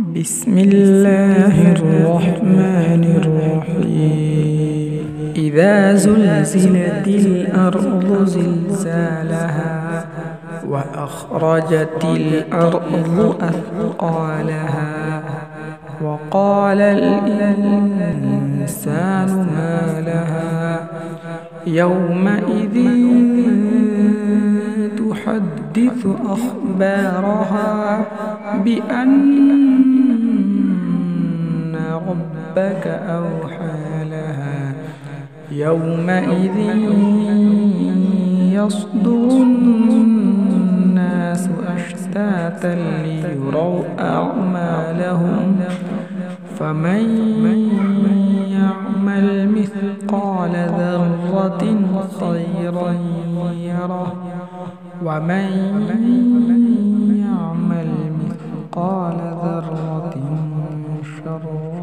بسم الله الرحمن الرحيم إذا زلزلت الأرض زلزالها وأخرجت الأرض أثقالها وقال الإنسان ما لها يومئذ تحدث أخبارها بأن ربك أوحى لها يومئذ يصدر الناس أشتاتا ليروا أعمالهم فمن يعمل مثقال ذرة خيرا يره ومن يعمل مثقال ذرة شرا